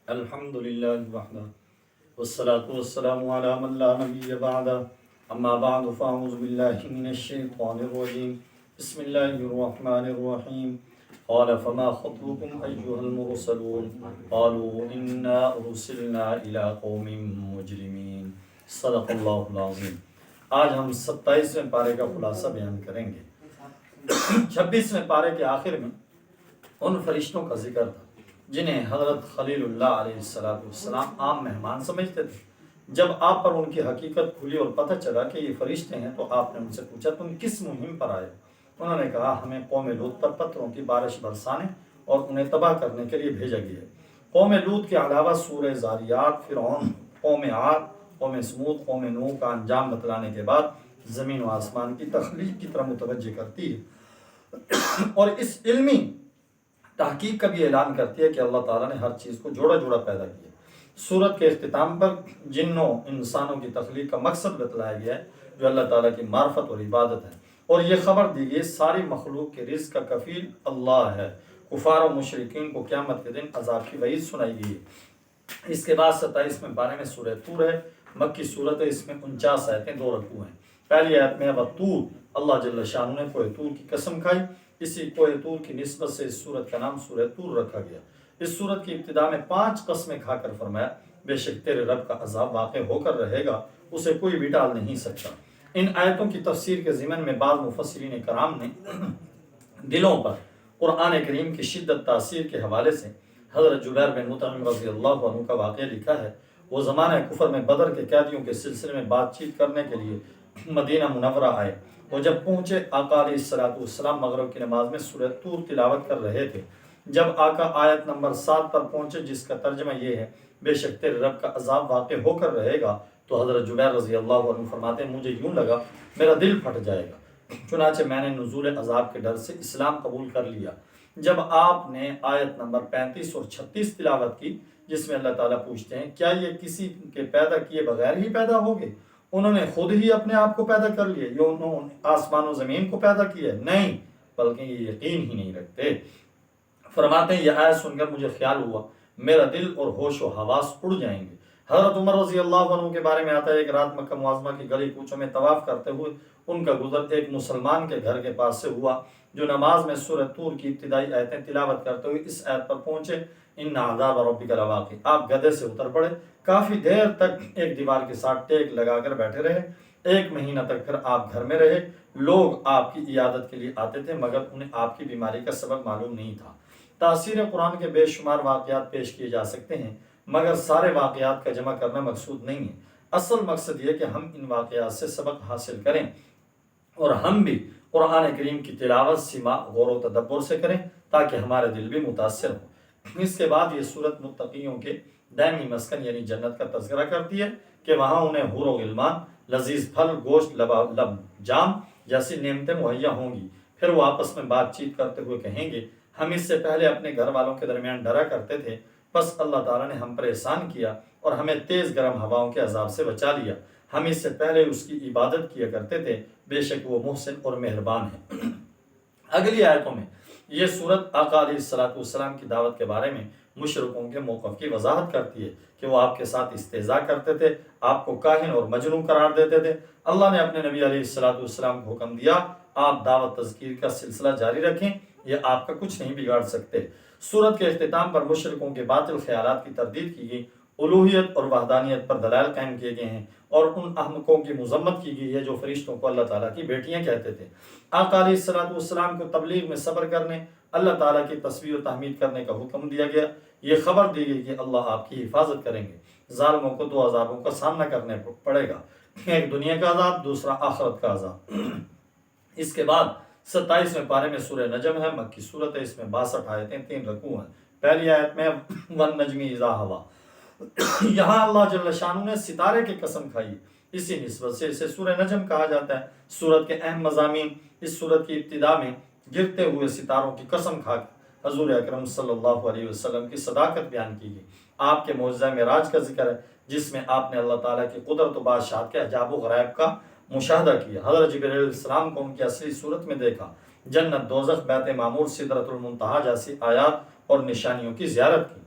الحمد للہ وحدہ والصلاة والسلام علی من لا نبی بعدہ اما بعد فاعوذ باللہ من الشیطان الرجیم بسم اللہ الرحمن الرحیم قال فما خطبكم ایہا المرسلون قالوا انا ارسلنا الى قوم مجرمین صدق اللہ العظیم۔ آج ہم 27ویں پارے کا خلاصہ بیان کریں گے۔ 26ویں پارے کے آخر میں ان فرشتوں کا ذکر تھا جنہیں حضرت خلیل اللہ علیہ السلام عام مہمان سمجھتے تھے۔ جب آپ پر ان کی حقیقت کھلی اور پتہ چلا کہ یہ فرشتے ہیں تو آپ نے ان سے پوچھا تم کس مہم پر آئے؟ انہوں نے کہا ہمیں قوم لوط پر پتھروں کی بارش برسانے اور انہیں تباہ کرنے کے لیے بھیجا گیا ہے۔ قوم لوط کے علاوہ سورہ زاریات، فرعون، قوم عاد، قوم سمود، قوم نوح کا انجام بتلانے کے بعد زمین و آسمان کی تخلیق کی طرف متوجہ کرتی ہے اور اس علمی تحقیق کا بھی اعلان کرتی ہے کہ اللہ تعالیٰ نے ہر چیز کو جوڑا جوڑا پیدا کیا۔ سورت کے اختتام پر جنوں انسانوں کی تخلیق کا مقصد بتلایا گیا ہے جو اللہ تعالیٰ کی معرفت اور عبادت ہے، اور یہ خبر دی گئی ساری مخلوق کے رزق کا کفیل اللہ ہے۔ کفار و مشرکین کو قیامت کے دن عذاب کی وعید سنائی گئی ہے۔ اس کے بعد 27ویں پارے میں سورہ طور ہے، مکی صورت ہے، اس میں 49 آیتیں، 2 رکوع ہیں۔ پہلی آیت میں وطور، اللہ جل شانہ نے کوہ طور کی قسم کھائی، اسی کوہ طور کی نسبت سے اس سورت کا نام سورہ طور رکھا گیا۔ اس سورت کی ابتدا میں 5 قسمیں کھا کر فرمایا بے شک تیرے رب کا عذاب واقع ہو کر رہے گا، اسے کوئی بھی ٹال نہیں سکتا۔ ان آیتوں کی تفسیر کے ضمن میں بعض مفسرین کرام نے دلوں پر قرآن کریم کی شدت تاثیر کے حوالے سے حضرت جبیر بن مطعم رضی اللہ عنہ کا واقعہ لکھا ہے۔ وہ زمانہ کفر میں بدر کے قیدیوں کے سلسلے میں بات چیت کرنے کے لیے مدینہ منورہ آئے۔ وہ جب پہنچے آقا علیہ السلام مغرب کی نماز میں سورہ طور تلاوت کر رہے تھے۔ جب آقا آیت نمبر 7 پر پہنچے جس کا ترجمہ یہ ہے بے شک تیرے رب کا عذاب واقع ہو کر رہے گا، تو حضرت جبیر رضی اللہ عنہ فرماتے ہیں مجھے یوں لگا میرا دل پھٹ جائے گا، چنانچہ میں نے نزول عذاب کے ڈر سے اسلام قبول کر لیا۔ جب آپ نے آیت نمبر 35 اور 36 تلاوت کی جس میں اللہ تعالیٰ پوچھتے ہیں کیا یہ کسی کے پیدا کیے بغیر ہی پیدا ہوگے؟ انہوں نے خود ہی اپنے آپ کو پیدا کر لیے یا انہوں نے آسمان و زمین کو پیدا کیا؟ نہیں، بلکہ یہ یقین ہی نہیں رکھتے۔ فرماتے ہیں یہ آیت سن کر مجھے خیال ہوا میرا دل اور ہوش و حواس اڑ جائیں گے۔ حضرت عمر رضی اللہ عنہ کے بارے میں آتا ہے ایک رات مکہ معظمہ کی گلی کوچوں میں طواف کرتے ہوئے ان کا گزر ایک مسلمان کے گھر کے پاس سے ہوا جو نماز میں سورہ طور کی ابتدائی آیتیں تلاوت کرتے ہوئے اس آیت پر پہنچے ان عذاب ربک لواقع۔ آپ گدھے سے اتر پڑے، کافی دیر تک ایک دیوار کے ساتھ ٹیک لگا کر بیٹھے رہے۔ 1 مہینہ تک پھر آپ گھر میں رہے۔ لوگ آپ کی عیادت کے لیے آتے تھے مگر انہیں آپ کی بیماری کا سبب معلوم نہیں تھا۔ تاثیر قرآن کے بے شمار واقعات پیش کیے جا سکتے ہیں مگر سارے واقعات کا جمع کرنا مقصود نہیں ہے۔ اصل مقصد یہ کہ ہم ان واقعات سے سبق حاصل کریں اور ہم بھی قرآن کریم کی تلاوت سما غور و تدبر سے کریں تاکہ ہمارے دل بھی متاثر ہوں۔ اس کے بعد یہ صورت متقیوں کے دائمی مسکن یعنی جنت کا تذکرہ کرتی ہے کہ وہاں انہیں حور و غلمان، لذیذ پھل، گوشت، لب جام جیسی نعمتیں مہیا ہوں گی۔ پھر وہ آپس میں بات چیت کرتے ہوئے کہیں گے ہم اس سے پہلے اپنے گھر والوں کے درمیان ڈرا کرتے تھے، بس اللہ تعالیٰ نے ہم پر احسان کیا اور ہمیں تیز گرم ہواؤں کے عذاب سے بچا لیا۔ ہم اس سے پہلے اس کی عبادت کیا کرتے تھے، بے شک وہ محسن اور مہربان ہے۔ اگلی آیتوں میں یہ صورت آقا علیہ السلام کی دعوت کے بارے میں مشرکوں کے موقف کی وضاحت کرتی ہے کہ وہ آپ کے ساتھ استہزاء کرتے تھے، آپ کو کاہن اور مجنون قرار دیتے تھے۔ اللہ نے اپنے نبی علیہ السلام کو حکم دیا آپ دعوت تذکیر کا سلسلہ جاری رکھیں، یہ آپ کا کچھ نہیں بگاڑ سکتے۔ سورت کے اختتام پر مشرکوں کے باطل خیالات کی تردید کی گئی، الوہیت اور وحدانیت پر دلائل قائم کیے گئے ہیں اور ان احمقوں کی مذمت کی گئی ہے جو فرشتوں کو اللہ تعالیٰ کی بیٹیاں کہتے تھے۔ آقا علیہ السلام کو تبلیغ میں صبر کرنے، اللہ تعالیٰ کی تسبیح و تحمید کرنے کا حکم دیا گیا۔ یہ خبر دی گئی کہ اللہ آپ کی حفاظت کریں گے۔ ظالموں کو 2 عذابوں کا سامنا کرنے پڑے گا، ایک دنیا کا عذاب، دوسرا آخرت کا عذاب۔ اس کے بعد 27ویں پارے میں سورہ نجم ہے، مکی صورت ہے، اس میں 62 آیتیں، 3 رکوع ہیں۔ پہلی آیت میں والنجم اذا ہوا، یہاں اللہ جل شانہ نے ستارے کی قسم کھائی، اسی نسبت سے اسے سورہ نجم کہا جاتا ہے۔ سورت کے اہم مضامین اس سورت کی ابتدا میں گرتے ہوئے ستاروں کی قسم کھا کر حضور اکرم صلی اللہ علیہ وسلم کی صداقت بیان کی گئی۔ آپ کے معجزہ معراج کا ذکر ہے جس میں آپ نے اللہ تعالیٰ کی قدرت و بادشاہت کے عجائب و غرائب کا مشاہدہ کیا۔ حضرت جبرائیل علیہ السلام کو ان کی اصلی صورت میں دیکھا، جنت، دوزخ، بیت معمور، سدرۃ المنتہا جیسی آیات اور نشانیوں کی زیارت کی۔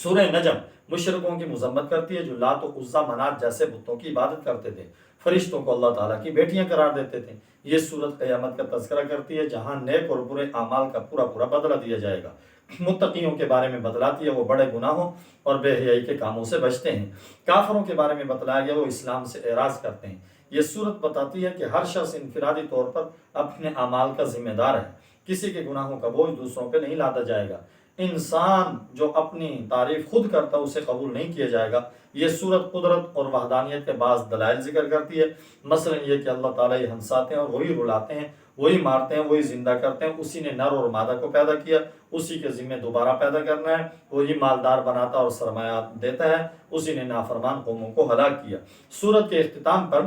سورہ نجم مشرکوں کی مذمت کرتی ہے جو لات و عزا منات جیسے بتوں کی عبادت کرتے تھے، فرشتوں کو اللہ تعالیٰ کی بیٹیاں قرار دیتے تھے۔ یہ سورت قیامت کا تذکرہ کرتی ہے جہاں نیک اور برے اعمال کا پورا پورا بدلہ دیا جائے گا۔ متقیوں کے بارے میں بتلاتی ہے وہ بڑے گناہوں اور بے حیائی کے کاموں سے بچتے ہیں۔ کافروں کے بارے میں بتلایا گیا وہ اسلام سے اعراض کرتے ہیں۔ یہ سورت بتاتی ہے کہ ہر شخص انفرادی طور پر اپنے اعمال کا ذمہ دار ہے، کسی کے گناہوں کا بوجھ دوسروں پہ نہیں لادا جائے گا۔ انسان جو اپنی تعریف خود کرتا ہے اسے قبول نہیں کیا جائے گا۔ یہ سورت قدرت اور وحدانیت کے بعض دلائل ذکر کرتی ہے، مثلا یہ کہ اللہ تعالیٰ ہی ہنساتے ہیں اور وہی رلاتے ہیں، وہی مارتے ہیں، وہی زندہ کرتے ہیں، اسی نے نر اور مادہ کو پیدا کیا، اسی کے ذمہ دوبارہ پیدا کرنا ہے، وہی مالدار بناتا اور سرمایہ دیتا ہے، اسی نے نافرمان قوموں کو ہلاک کیا۔ سورت کے اختتام پر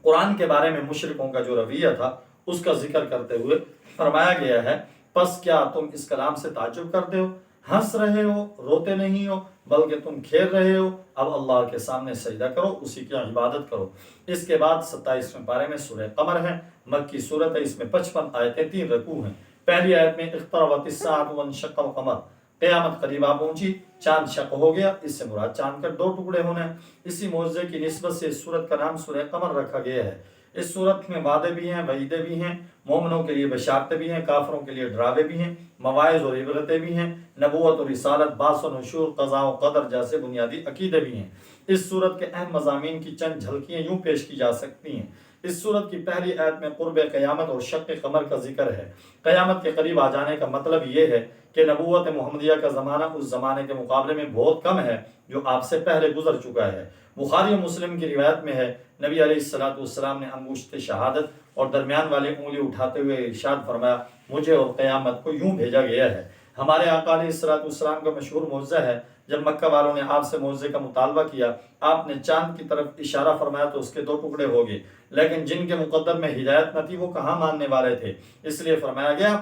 قرآن کے بارے میں مشرکوں کا جو رویہ تھا اس کا ذکر کرتے ہوئے فرمایا گیا ہے، پس کیا تم اس کلام سے تعجب کرتے ہو، ہنس رہے ہو، روتے نہیں ہو، بلکہ تم کھیل رہے ہو؟ اب اللہ کے سامنے سجدہ کرو، اسی کی عبادت کرو۔ اس کے بعد 27ویں پارے میں سورہ قمر ہے، مکی صورت ہے، اس میں 55 آیتیں، 3 رکوع ہیں۔ پہلی آیت میں اقتربت الساعۃ وانشق القمر، قیامت قریب آ پہنچی، چاند شق ہو گیا، اس سے مراد چاند کا 2 ٹکڑے ہونا ہے۔ اسی معجزے کی نسبت سے اس سورت کا نام سورہ قمر رکھا گیا ہے۔ اس سورت میں وعدے بھی ہیں، وعیدیں بھی ہیں، مومنوں کے لیے بشارتیں بھی ہیں، کافروں کے لیے ڈراوے بھی ہیں، مواعظ اور عبرتیں بھی ہیں، نبوت اور رسالت، بعث و نشور، قضاء و قدر جیسے بنیادی عقیدے بھی ہیں۔ اس سورت کے اہم مضامین کی چند جھلکیاں یوں پیش کی جا سکتی ہیں۔ اس سورت کی پہلی آیت میں قرب قیامت اور شق قمر کا ذکر ہے۔ قیامت کے قریب آ جانے کا مطلب یہ ہے کہ نبوت محمدیہ کا زمانہ اس زمانے کے مقابلے میں بہت کم ہے جو آپ سے پہلے گزر چکا ہے۔ بخاری و مسلم کی روایت میں ہے، نبی علیہ السلام نے انگشت شہادت اور درمیان والی انگلی اٹھاتے ہوئے ارشاد فرمایا، مجھے اور قیامت کو یوں بھیجا گیا ہے۔ ہمارے آقا علیہ السلام کا مشہور معجزہ ہے، جب مکہ والوں نے آپ سے معجزے کا مطالبہ کیا، آپ نے چاند کی طرف اشارہ فرمایا تو اس کے 2 ٹکڑے ہو گئے، لیکن جن کے مقدر میں ہدایت نہ تھی وہ کہاں ماننے والے تھے، اس لیے فرمایا گیا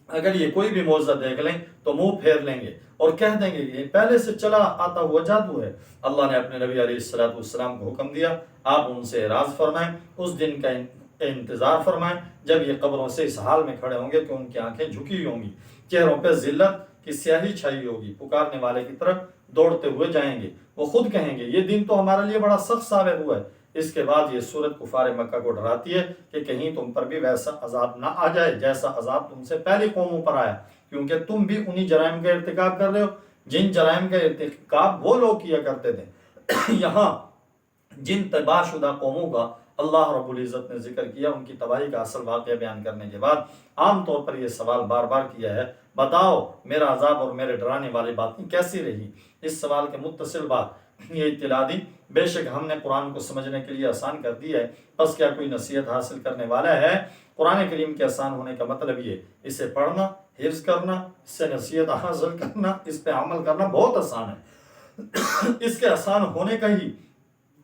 اگر یہ کوئی بھی معجزہ دیکھ لیں تو منہ پھیر لیں گے اور کہہ دیں گے کہ یہ پہلے سے چلا آتا ہوا جادو ہے۔ اللہ نے اپنے نبی علیہ السلام کو حکم دیا، آپ ان سے اعراض فرمائیں، اس دن کا انتظار فرمائیں جب یہ قبروں سے اس حال میں کھڑے ہوں گے کہ ان کی آنکھیں جھکی ہوں گی، چہروں پہ ذلت کی سیاہی چھائی ہوگی، پکارنے والے کی طرف دوڑتے ہوئے جائیں گے، وہ خود کہیں گے یہ دن تو ہمارے لیے بڑا سخت ثابت ہوا ہے۔ اس کے بعد یہ سورت کفار مکہ کو ڈراتی ہے کہ کہیں تم پر بھی ویسا عذاب نہ آ جائے جیسا عذاب تم سے پہلی قوموں پر آیا، کیونکہ تم بھی انہی جرائم کا ارتکاب کر رہے ہو جن جرائم کا ارتکاب وہ لوگ کیا کرتے تھے۔ یہاں جن تباہ شدہ قوموں کا اللہ رب العزت نے ذکر کیا، ان کی تباہی کا اصل واقعہ بیان کرنے کے بعد عام طور پر یہ سوال بار بار کیا ہے، بتاؤ میرا عذاب اور میرے ڈرانے والی باتیں کیسی رہی؟ اس سوال کے متصل بعد یہ اطلاع دی، بے شک ہم نے قرآن کو سمجھنے کے لیے آسان کر دی ہے، بس کیا کوئی نصیحت حاصل کرنے والا ہے؟ قرآن کریم کے آسان ہونے کا مطلب یہ، اسے پڑھنا، حفظ کرنا، اس سے نصیحت حاصل کرنا، اس پہ عمل کرنا بہت آسان ہے۔ اس کے آسان ہونے کا ہی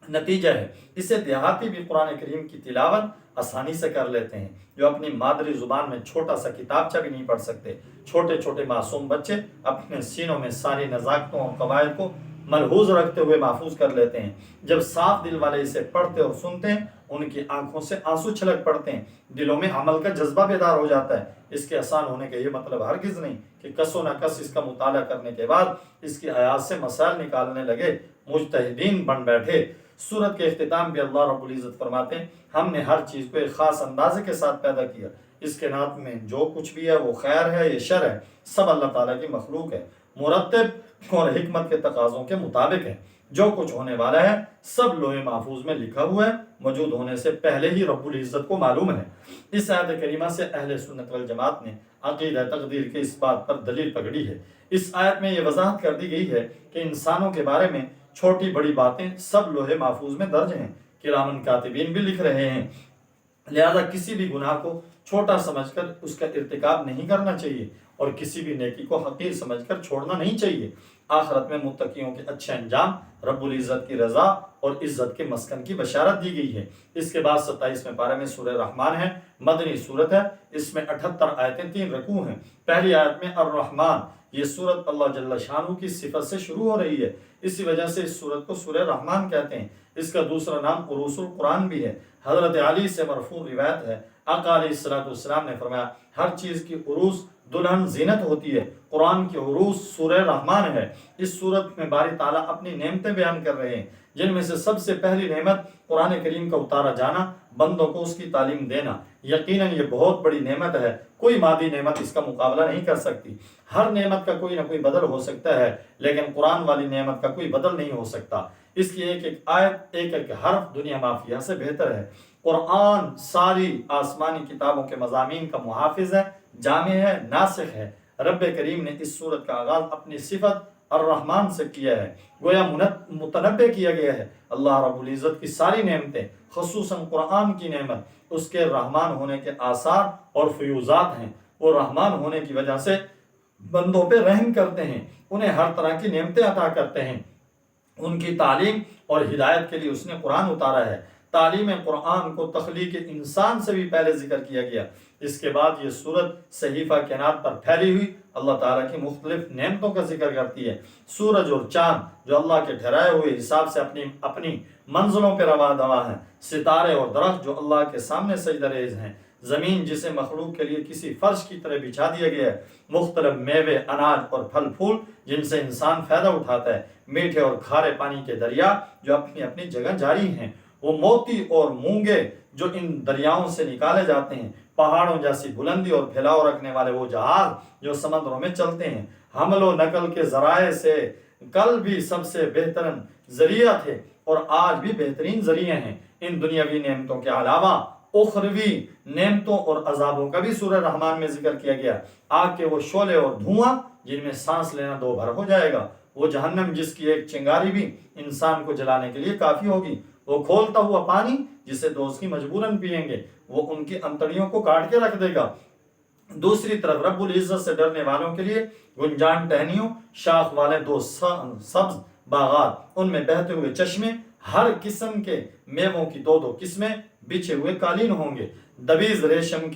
نتیجہ ہے اسے دیہاتی بھی قرآن کریم کی تلاوت آسانی سے کر لیتے ہیں، جو اپنی مادری زبان میں چھوٹا سا کتابچہ بھی نہیں پڑھ سکتے۔ چھوٹے چھوٹے معصوم بچے اپنے سینوں میں ساری نزاکتوں اور قواعد کو ملحوظ رکھتے ہوئے محفوظ کر لیتے ہیں۔ جب صاف دل والے اسے پڑھتے اور سنتے ہیں، ان کی آنکھوں سے آنسو چھلک پڑتے ہیں، دلوں میں عمل کا جذبہ بیدار ہو جاتا ہے۔ اس کے آسان ہونے کا یہ مطلب ہرگز نہیں کہ کس و نہ کس اس کا مطالعہ کرنے کے بعد اس کی آیات سے مسائل نکالنے لگے، مجتہدین بن بیٹھے۔ سورت کے اختتام بھی اللہ رب العزت فرماتے ہیں، ہم نے ہر چیز کو ایک خاص اندازے کے ساتھ پیدا کیا، اس کے نات میں جو کچھ بھی ہے وہ خیر ہے یا شر ہے، سب اللہ تعالیٰ کی مخلوق ہے، مرتب اور حکمت کے تقاضوں کے مطابق ہے۔ جو کچھ ہونے والا ہے سب لوح محفوظ میں لکھا ہوا ہے، موجود ہونے سے پہلے ہی رب العزت کو معلوم ہے۔ اس آیت کریمہ سے اہل سنت والجماعت نے عقیدہ تقدیر کے اس بات پر دلیل پکڑی ہے۔ اس آیت میں یہ وضاحت کر دی گئی ہے کہ انسانوں کے بارے میں چھوٹی بڑی باتیں سب لوح محفوظ میں درج ہیں، کرامن کاتبین بھی لکھ رہے ہیں، لہذا کسی بھی گناہ کو چھوٹا سمجھ کر اس کا ارتکاب نہیں کرنا چاہیے اور کسی بھی نیکی کو حقیر سمجھ کر چھوڑنا نہیں چاہیے۔ آخرت میں متقیوں کے اچھے انجام، رب العزت کی رضا اور عزت کے مسکن کی بشارت دی گئی ہے۔ اس کے بعد 27ویں پارے میں سورہ رحمان ہے، مدنی سورت ہے، اس میں 78 آیتیں، 3 رکوع ہیں۔ پہلی آیت میں الرحمن، یہ سورت اللہ جل شانہ کی صفت سے شروع ہو رہی ہے، اسی وجہ سے اس سورت کو سورہ رحمان کہتے ہیں۔ اس کا دوسرا نام عروس القرآن بھی ہے۔ حضرت علی سے مرفوع روایت ہے، آقا علیہ السلام نے فرمایا، ہر چیز کی عروس دلہن زینت ہوتی ہے، قرآن کے عروج سورہ رحمان ہے۔ اس سورت میں باری تعالیٰ اپنی نعمتیں بیان کر رہے ہیں، جن میں سے سب سے پہلی نعمت قرآن کریم کا اتارا جانا، بندوں کو اس کی تعلیم دینا۔ یقیناً یہ بہت بڑی نعمت ہے، کوئی مادی نعمت اس کا مقابلہ نہیں کر سکتی۔ ہر نعمت کا کوئی نہ کوئی بدل ہو سکتا ہے، لیکن قرآن والی نعمت کا کوئی بدل نہیں ہو سکتا۔ اس کی ایک ایک آیت، ایک ایک حرف دنیا مافیہ سے بہتر ہے۔ قرآن ساری آسمانی کتابوں کے مضامین کا محافظ ہے، جامع ہے، ناسخ ہے۔ رب کریم نے اس سورت کا آغاز اپنی صفت الرحمن سے کیا ہے، گویا متنبع کیا گیا ہے اللہ رب العزت کی ساری نعمتیں، خصوصاً قرآن کی نعمت اس کے رحمان ہونے کے آثار اور فیوزات ہیں۔ وہ رحمان ہونے کی وجہ سے بندوں پہ رحم کرتے ہیں، انہیں ہر طرح کی نعمتیں عطا کرتے ہیں۔ ان کی تعلیم اور ہدایت کے لیے اس نے قرآن اتارا ہے۔ تعلیم قرآن کو تخلیق انسان سے بھی پہلے ذکر کیا گیا۔ اس کے بعد یہ سورت صحیفہ کائنات پر پھیلی ہوئی اللہ تعالیٰ کی مختلف نعمتوں کا ذکر کرتی ہے۔ سورج اور چاند جو اللہ کے ٹھہرائے ہوئے حساب سے اپنی منزلوں پہ رواں دواں ہیں، ستارے اور درخت جو اللہ کے سامنے سجدہ ریز ہیں، زمین جسے مخلوق کے لیے کسی فرش کی طرح بچھا دیا گیا ہے، مختلف میوے، اناج اور پھل پھول جن سے انسان فائدہ اٹھاتا ہے، میٹھے اور کھارے پانی کے دریا جو اپنی اپنی جگہ جاری ہیں، وہ موتی اور مونگے جو ان دریاؤں سے نکالے جاتے ہیں، پہاڑوں جیسی بلندی اور پھیلاؤ رکھنے والے وہ جہاز جو سمندروں میں چلتے ہیں، حمل و نقل کے ذرائع سے کل بھی سب سے بہترین ذریعہ تھے اور آج بھی بہترین ذریعے ہیں۔ ان دنیاوی نعمتوں کے علاوہ اخروی نعمتوں اور عذابوں کا بھی سورہ رحمان میں ذکر کیا گیا۔ آگ کے وہ شعلے اور دھواں جن میں سانس لینا دو بھر ہو جائے گا، وہ جہنم جس کی ایک چنگاری بھی انسان کو جلانے کے لیے کافی ہوگی، وہ کھولتا ہوا پانی جسے دوزخی مجبوراً پیئیں گے، وہ ان کی انتڑیوں کو کاٹ کے رکھ دے گا۔ دوسری طرف رب العزت سے ڈرنے والوں کے لیے گنجان ٹہنیوں، شاخ والے دو سبز باغات، ان میں بہتے ہوئے چشمے، ہر قسم کے میووں کی دو دو قسمیں، بچھے ہوئے قالین ہوں گے، دبیز ریشم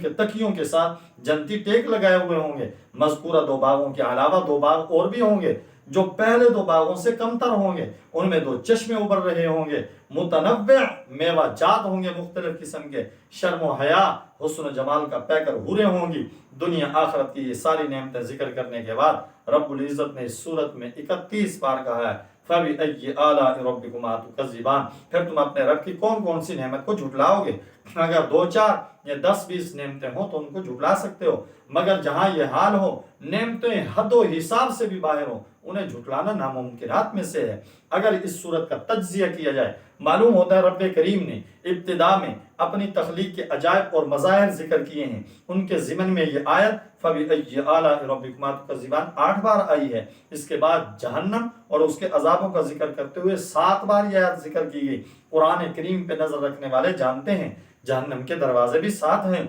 کے تکیوں کے ساتھ جنتی ٹیک لگائے ہوئے ہوں گے۔ مذکورہ دو باغوں کے علاوہ دو باغ اور بھی ہوں گے جو پہلے دو باغوں سے کم تر ہوں گے، ان میں دو چشمے ابھر رہے ہوں گے، متنوع میوہ جات ہوں گے، مختلف قسم کے، شرم و حیا، حسن و جمال کا پیکر حوریں ہوں گی۔ دنیا آخرت کی یہ ساری نعمتیں ذکر کرنے کے بعد رب العزت نے اس سورت میں 31 بار کہا ہے فَبِأَيِّ آلَاءِ رَبِّكُمَا تُكَذِّبَانِ، پھر تم اپنے رب کی کون کون سی نعمت کو جھٹلاؤ گے؟ اگر 2 4 یا 10 20 نعمتیں ہوں تو ان کو جھٹلا سکتے ہو، مگر جہاں یہ حال ہو نعمتیں حد و حساب سے بھی باہر ہوں، انہیں جھٹلانا ناممکنات میں سے ہے۔ اگر اس صورت کا تجزیہ کیا جائے معلوم ہوتا ہے رب کریم نے ابتدا میں اپنی تخلیق کے عجائب اور مظاہر ذکر کیے ہیں۔ ان کے ضمن میں یہ آیت فَبِأَيِّ آلَاءِ رَبِّكُمَا تُكَذِّبَانِ 8 بار آئی ہے۔ اس کے بعد جہنم اور اس کے عذابوں کا ذکر کرتے ہوئے 7 بار یہ آیت ذکر کی گئی۔ قرآن کریم پہ نظر رکھنے والے جانتے ہیں جہنم کے دروازے بھی 7 ہیں۔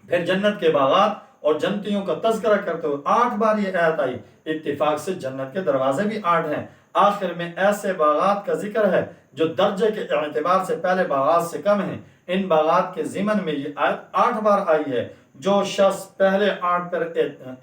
پھر جنت کے باغات اور جنتیوں کا تذکرہ کرتے ہوئے 8 بار یہ آیت آئی۔ اتفاق سے جنت کے دروازے بھی 8 ہیں۔ آخر میں ایسے باغات کا ذکر ہے جو درجے کے اعتبار سے پہلے باغات سے کم ہیں۔ ان باغات کے ضمن میں یہ آیت 8 بار آئی ہے۔ جو شخص پہلے 8 پر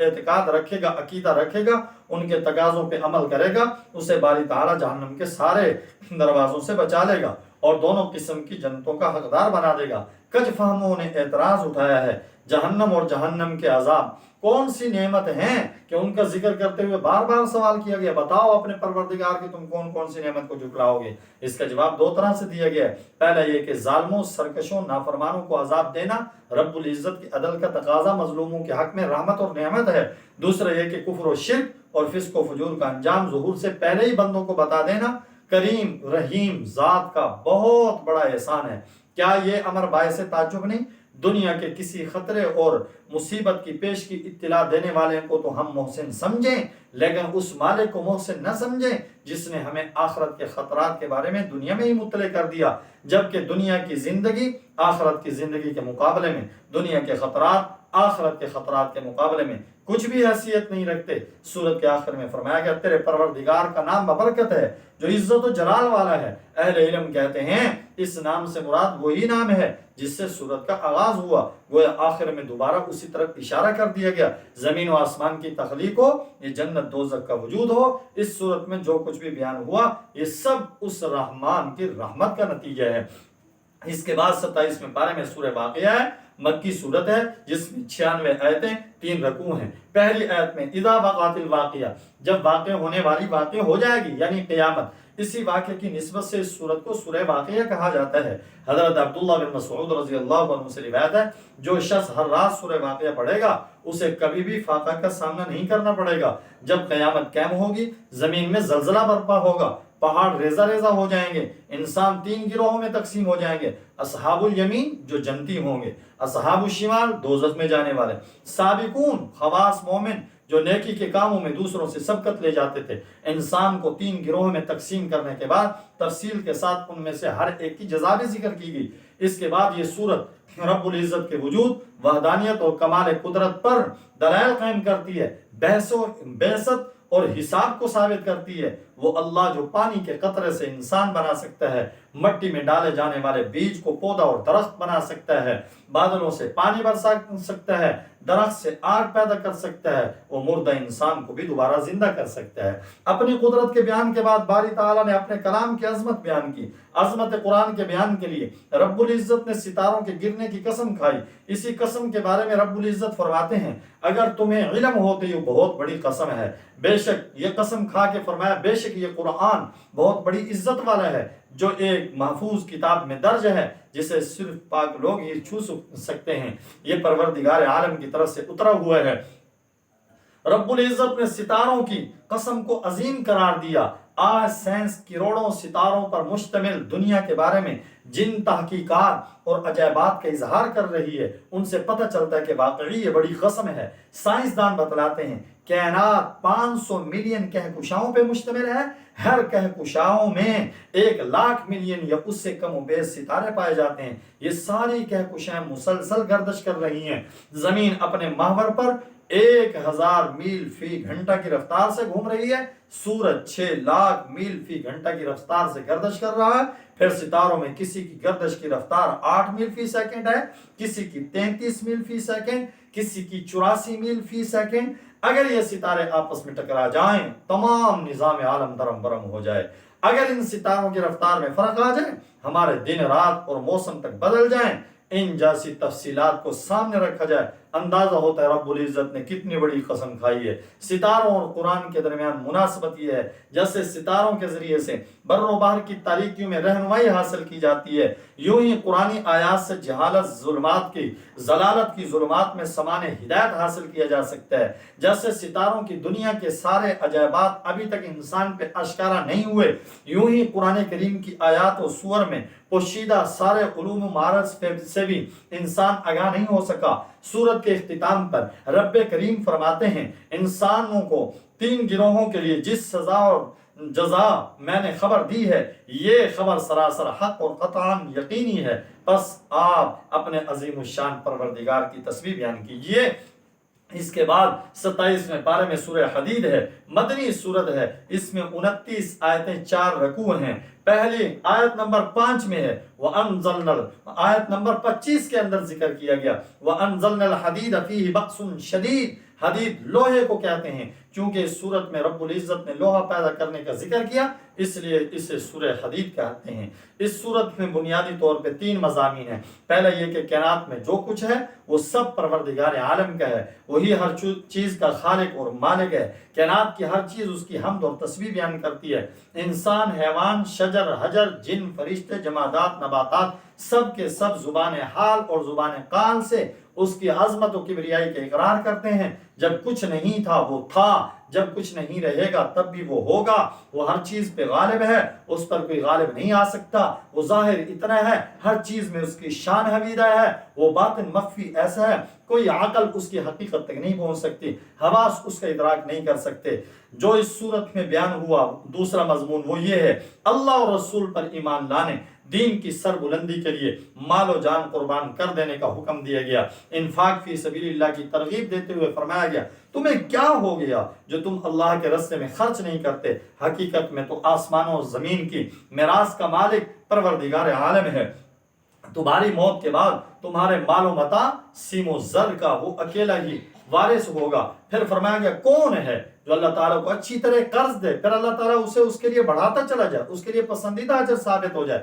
اعتقاد رکھے گا، عقیدہ رکھے گا، ان کے تقاضوں پہ عمل کرے گا، اسے باری تعالیٰ جہنم کے سارے دروازوں سے بچا لے گا اور دونوں قسم کی جنتوں کا حقدار بنا دے گا۔ کچھ فہموں نے اعتراض اٹھایا ہے جہنم اور جہنم کے عذاب کون سی نعمت ہیں کہ ان کا ذکر کرتے ہوئے بار بار سوال کیا گیا، بتاؤ اپنے پروردگار کی تم کون کون سی نعمت کو جھٹلاؤ گے؟ اس کا جواب 2 طرح سے دیا گیا ہے۔ پہلا یہ کہ ظالموں، سرکشوں، نافرمانوں کو عذاب دینا رب العزت کی عدل کا تقاضا مظلوموں کے حق میں رحمت اور نعمت ہے۔ دوسرا یہ کہ کفر و شرک اور فسق و فجور کا انجام ظہور سے پہلے ہی بندوں کو بتا دینا کریم رحیم ذات کا بہت بڑا احسان ہے۔ کیا یہ امر باعث تعجب نہیں؟ دنیا کے کسی خطرے اور مصیبت کی پیش کی اطلاع دینے والے کو تو ہم محسن سمجھیں، لیکن اس مالک کو محسن نہ سمجھیں جس نے ہمیں آخرت کے خطرات کے بارے میں دنیا میں ہی مطلع کر دیا، جبکہ دنیا کی زندگی آخرت کی زندگی کے مقابلے میں، دنیا کے خطرات آخرت کے خطرات کے مقابلے میں کچھ بھی حیثیت نہیں رکھتے۔ سورت کے آخر میں فرمایا گیا تیرے پروردگار کا نام ببرکت ہے جو عزت و جلال والا ہے۔ اہل علم کہتے ہیں اس نام سے مراد وہی نام ہے جس سے سورت کا آغاز ہوا، گویا آخر میں دوبارہ اسی طرف اشارہ کر دیا گیا۔ زمین و آسمان کی تخلیق ہو، یہ جنت دوزخ کا وجود ہو، اس سورت میں جو کچھ بھی بیان ہوا یہ سب اس رحمان کی رحمت کا نتیجہ ہے۔ اس کے بعد 27ویں پارے میں سورہ واقعہ ہے، مکی صورت ہے جس میں 96 آیتیں 3 رکوع ہیں۔ پہلی آیت میں اذا وقعت الواقعہ، جب واقع ہونے والی واقع ہو جائے گی یعنی قیامت، اسی واقعے کی نسبت سے اس سورت کو سورہ واقعہ کہا جاتا ہے۔ حضرت عبداللہ بن مسعود رضی اللہ عنہ سے روایت ہے جو شخص ہر رات سورہ واقعہ پڑھے گا اسے کبھی بھی فاقہ کا سامنا نہیں کرنا پڑے گا۔ جب قیامت قائم ہوگی، زمین میں زلزلہ برپا ہوگا، پہاڑ ریزہ ریزہ ہو جائیں گے، انسان 3 گروہوں میں تقسیم ہو جائیں گے، اصحاب الیمین جو جنتی ہوں گے، اصحاب الشمال دوزخ میں جانے والے، سابقون خواص مومن جو نیکی کے کاموں میں دوسروں سے سبقت لے جاتے تھے۔ انسان کو 3 گروہوں میں تقسیم کرنے کے بعد تفصیل کے ساتھ ان میں سے ہر ایک کی جزا بھی ذکر کی گئی۔ اس کے بعد یہ سورت رب العزت کے وجود، وحدانیت اور کمال قدرت پر دلائل قائم کرتی ہے، بعثت اور حساب کو ثابت کرتی ہے۔ وہ اللہ جو پانی کے قطرے سے انسان بنا سکتا ہے، مٹی میں ڈالے جانے والے بیج کو پودا اور درخت بنا سکتا ہے، بادلوں سے پانی برسا سکتا ہے، درخت سے آگ پیدا کر سکتا ہے، وہ مردہ انسان کو بھی دوبارہ زندہ کر سکتا ہے۔ اپنی قدرت کے بیان کے بعد باری تعالیٰ نے اپنے کلام کی عظمت بیان کی۔ عظمت قرآن کے بیان کے لیے رب العزت نے ستاروں کے گرنے کی قسم کھائی۔ اسی قسم کے بارے میں رب العزت فرماتے ہیں اگر تمہیں علم ہو تو یہ بہت بڑی قسم ہے، بے شک یہ قسم کھا کے فرمایا بے شک یہ قرآن بہت بڑی عزت والا ہے جو ایک محفوظ کتاب میں درج ہے جسے صرف پاک لوگ ہی چھو سکتے ہیں، یہ پروردگار عالم کی طرف سے اترا ہوا ہے۔ رب العزت نے ستاروں کی قسم کو عظیم قرار دیا۔ آج سائنس کروڑوں ستاروں پر مشتمل دنیا کے بارے میں جن تحقیقات اور عجائبات کا اظہار کر رہی ہے ان سے پتہ چلتا ہے کہ واقعی یہ بڑی قسم ہے۔ سائنسدان بتلاتے ہیں کائنات 500 ملین کہکشاؤں پہ مشتمل ہے، ہر کہکشاؤں میں 1,00,000 ملین یا اس سے کم و بیش ستارے پائے جاتے ہیں۔ یہ ساری کہکشائیں مسلسل گردش کر رہی ہیں۔ زمین اپنے محور پر 1000 میل فی گھنٹہ کی رفتار سے گھوم رہی ہے، سورج 6,00,000 میل فی گھنٹہ کی رفتار سے گردش کر رہا ہے۔ پھر ستاروں میں کسی کی گردش کی رفتار 8 میل فی سیکنڈ ہے، کسی کی 33 میل فی سیکنڈ، کسی کی 84 میل فی سیکنڈ۔ اگر یہ ستارے آپس میں ٹکرا جائیں تمام نظام عالم درم برم ہو جائے۔ اگر ان ستاروں کی رفتار میں فرق آ جائے، ہمارے دن رات اور موسم تک بدل جائیں، ان جیسی تفصیلات کو سامنے رکھا جائے، اندازہ ہوتا ہے رب العزت نے کتنی بڑی قسم کھائی ہے۔ ستاروں اور قرآن کے درمیان مناسبت یہ ہے جیسے ستاروں کے ذریعے سے بر و بحر کی تاریکیوں میں رہنمائی حاصل کی جاتی ہے، یوں ہی قرآنی آیات سے ضلالت کی ظلمات میں سمان ہدایت حاصل کیا جا سکتا ہے۔ جیسے ستاروں کی دنیا کے سارے عجائبات ابھی تک انسان پہ اشکارا نہیں ہوئے، یوں ہی قرآن کریم کی آیات و سور میں پوشیدہ سارے علوم و معارف سے بھی انسان آگاہ نہیں ہو سکا۔ سورت کے اختتام پر رب کریم فرماتے ہیں انسانوں کو 3 گروہوں کے لیے جس سزا اور جزا میں نے خبر دی ہے یہ خبر سراسر حق اور قطعاً یقینی ہے، بس آپ اپنے عظیم الشان پروردگار کی تسبیح بیان کیجئے۔ اس کے بعد 27ویں پارے میں سورہ حدید ہے، مدنی سورت ہے، اس میں 29 آیتیں 4 رکوع ہیں۔ پہلی آیت نمبر 5 میں ہے وَأَنزَلْنَا، آیت نمبر 25 کے اندر ذکر کیا گیا وَأَنزَلْنَا الْحَدِيدَ فِيهِ بَأْسٌ شَدِيدٌ، حدید لوہے کو کہتے ہیں، چونکہ اس سورت میں رب العزت نے لوہا پیدا کرنے کا ذکر کیا اس لیے اسے سورہ حدید کہتے ہیں۔ اس سورت میں بنیادی طور پہ 3 مضامین ہیں۔ پہلا یہ کہ کائنات میں جو کچھ ہے وہ سب پروردگار عالم کا ہے، وہی ہر چیز کا خالق اور مالک ہے۔ کائنات کی ہر چیز اس کی حمد اور تسبیح بیان کرتی ہے۔ انسان، حیوان، شجر، حجر، جن، فرشتے، جمادات، نباتات سب کے سب زبان حال اور زبان قال سے اس کی عظمت و کبریائی کا اقرار کرتے ہیں۔ جب کچھ نہیں تھا وہ تھا، جب کچھ نہیں رہے گا تب بھی وہ ہوگا، وہ ہر چیز پہ غالب ہے، اس پر کوئی غالب نہیں آ سکتا، وہ ظاہر اتنا ہے، ہر چیز میں اس کی شان حمیدہ ہے، وہ باطن مخفی ایسا ہے کوئی عقل اس کی حقیقت تک نہیں پہنچ سکتی، حواس اس کا ادراک نہیں کر سکتے۔ جو اس صورت میں بیان ہوا دوسرا مضمون وہ یہ ہے اللہ اور رسول پر ایمان لانے، دین کی سر بلندی کے لیے مال و جان قربان کر دینے کا حکم دیا گیا۔ انفاق فی سبیل اللہ کی ترغیب دیتے ہوئے فرمایا گیا تمہیں کیا ہو گیا جو تم اللہ کے راستے میں خرچ نہیں کرتے، حقیقت میں تو آسمانوں اور زمین کی میراث کا مالک پروردگار عالم ہے۔ تمہاری موت کے بعد تمہارے مال و متاع سیم و زر کا وہ اکیلا ہی وارث ہوگا۔ پھر فرمایا گیا کون ہے جو اللہ تعالیٰ کو اچھی طرح قرض دے پھر اللہ تعالیٰ اسے اس کے لیے بڑھاتا چلا جائے، اس کے لیے پسندیدہ اجر ثابت ہو جائے۔